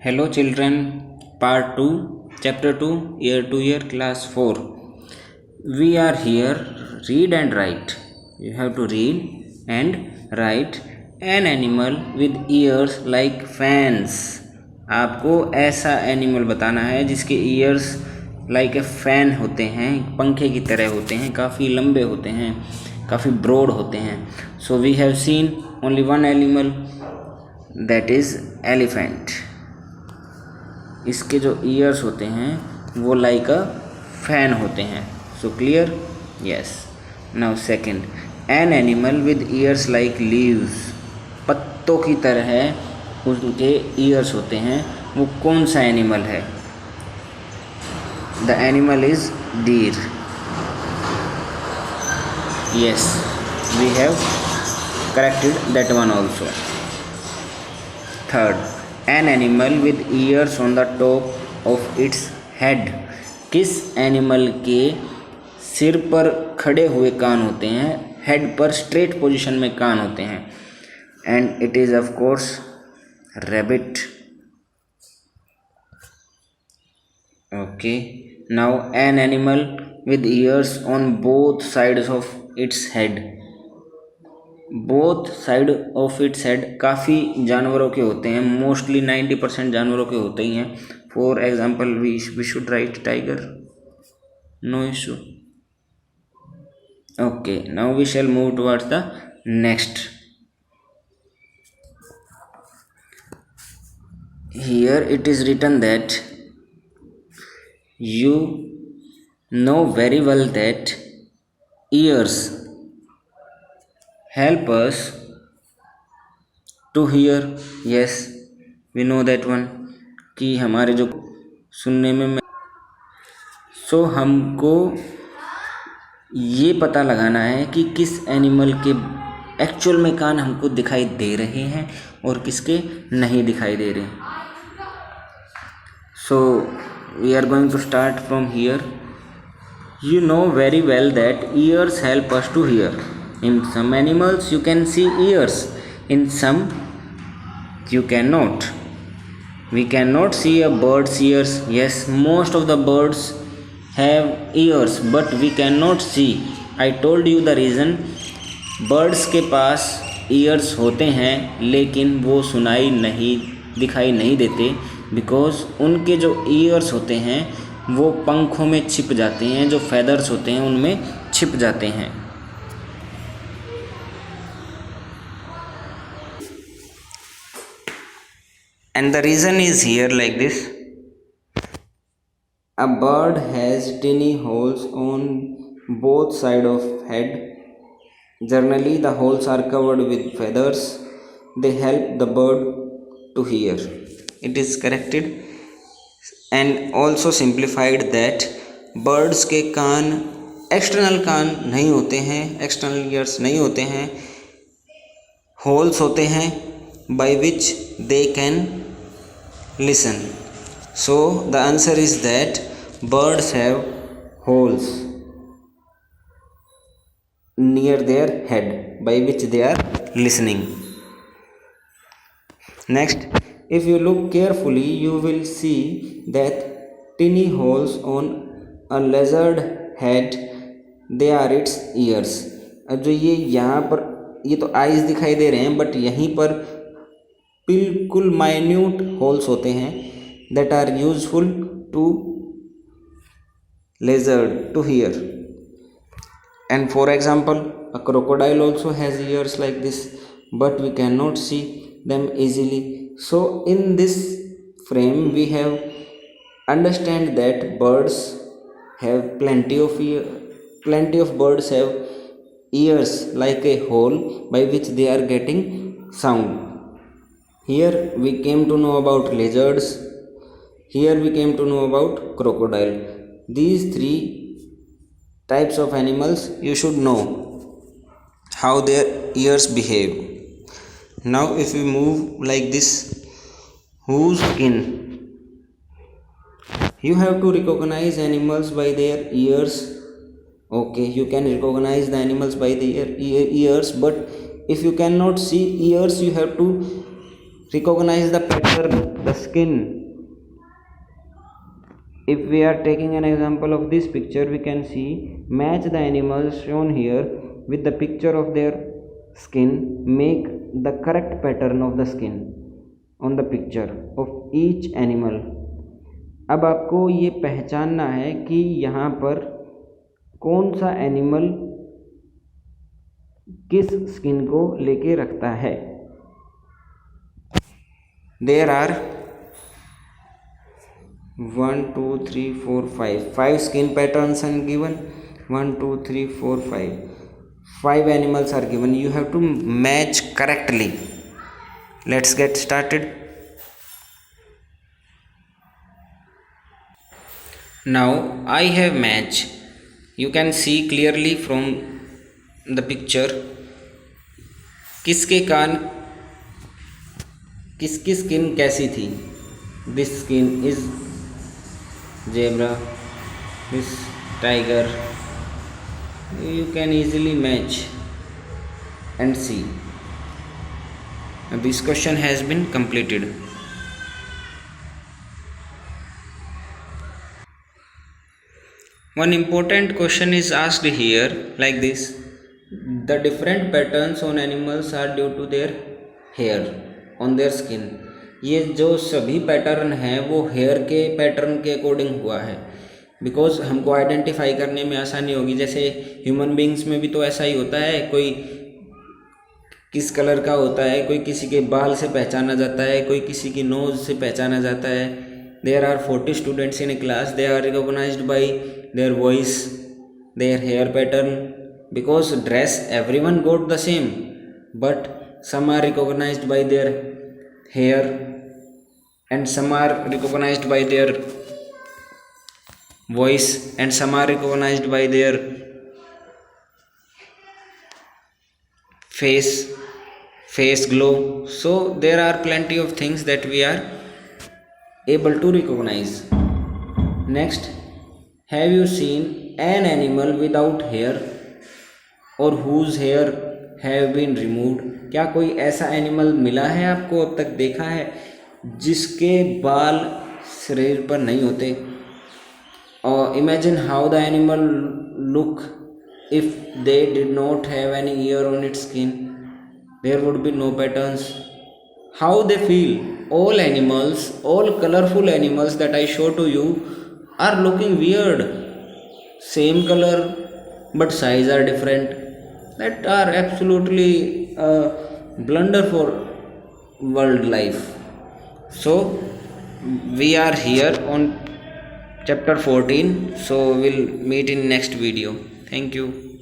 Hello children, part 2, chapter 2, year 2 year class 4. We are here, read and write. You have to read and write an animal with ears like fans. आपको ऐसा animal बताना है जिसके years like a fan होते हैं, पंखे की तरह होते हैं, काफ़ी लंबे होते हैं, काफ़ी ब्रॉड होते हैं. So we have seen only one animal, that is elephant. इसके जो ईयर्स होते हैं वो लाइक अ फैन होते हैं. So clear? Yes. Now second, N animal with years like leaves. पत्तों की तरह उनके ईयर्स होते हैं. वो कौन सा एनिमल है? The animal is deer. Yes, we have corrected that one also. Third, an animal with ears on the top of its head. किस एनिमल के सिर पर खड़े हुए कान होते हैं, हेड पर स्ट्रेट पोजीशन में कान होते हैं? And it is of course rabbit. Okay, now N animal with ears on both sides of its head. Both side of its head काफ़ी जानवरों के होते हैं, मोस्टली 90% जानवरों के होते ही हैं. For example we should write tiger. No issue. Okay, now we shall move towards the next. Here it is written that you know very well that ears help us to hear. Yes, we know that one, कि हमारे जो सुनने में सो हमको ये पता लगाना है कि किस एनिमल के एक्चुअल में कान हमको दिखाई दे रहे हैं और किसके नहीं दिखाई दे रहे. So we are going to start from here. You know very well that ears help us to hear. In some animals you can see ears, in some you cannot. We cannot see a bird's ears. Yes, most of the birds have ears, but we cannot see. I told you the reason. Birds के पास ears होते हैं लेकिन वो दिखाई नहीं देते, because उनके जो ears होते हैं वो पंखों में छिप जाते हैं, जो फेदर्स होते हैं उनमें छिप जाते हैं. And the reason is here like this. A bird has tiny holes on both sides of head. Generally the holes are covered with feathers. They help the bird to hear. It is corrected and also simplified that birds के कान external कान नहीं होते हैं, external years नहीं होते हैं, holes होते हैं by which they can listen. So the answer is that birds have holes near their head by which they are listening. Next, if you look carefully you will see that tiny holes on a lizard head, they are its ears. अब जो ये यहाँ पर ये तो eyes दिखाई दे रहे हैं, बट यहीं पर बिल्कुल माइन्यूट होल्स होते हैं that are useful to lizard to hear. And for example, a crocodile also has ears like this, but we cannot see them easily. So in this frame we have understand that birds have plenty of birds have ears like a hole by which they are getting sound. Here we came to know about lizards. Here we came to know about crocodile. These three types of animals you should know how their ears behave. Now if we move like this, whose skin? You have to recognize animals by their ears. Okay, you can recognize the animals by their ears, but if you cannot see ears, you have to recognize the pattern, the skin. If we are taking an example of this picture, we can see match the animals shown here with the picture of their skin, make the correct pattern of the skin on the picture of each animal. अब आपको ये पहचानना है कि यहाँ पर कौन सा एनिमल किस स्किन को लेके रखता है. There are 1 2 3 4 5 skin patterns are given. 1 2 3 4 5 animals are given. You have to match correctly. Let's get started. Now I have matched. You can see clearly from the picture किसके कान, किसकी स्किन कैसी थी. This skin is zebra, this tiger. You can easily match and see. This question has been completed. One important question is asked here like this: the different patterns on animals are due to their hair on their skin. ये जो सभी pattern हैं वो hair के pattern के according हुआ है, because हमको आइडेंटिफाई करने में आसानी होगी. जैसे ह्यूमन बींग्स में भी तो ऐसा ही होता है, कोई किस कलर का होता है, कोई किसी के बाल से पहचाना जाता है, कोई किसी की नोज़ से पहचाना जाता है. There are 40 students in a class. They are recognized by their voice, their hair pattern, because dress everyone got the same, but some are recognized by their hair and some are recognized by their voice and some are recognized by their face glow. So there are plenty of things that we are able to recognize. Next, have you seen an animal without hair or whose hair have been removed? क्या कोई ऐसा animal मिला है आपको, अब तक देखा है जिसके बाल शरीर पर नहीं होते? और imagine how the animal look if they did not have any ear on its skin. There would be no patterns. How they feel? All animals, all colorful animals that I show to you are looking weird. Same color but size are different. That are absolutely a blunder for world life. So we are here on chapter 14. So we'll meet in next video. Thank you.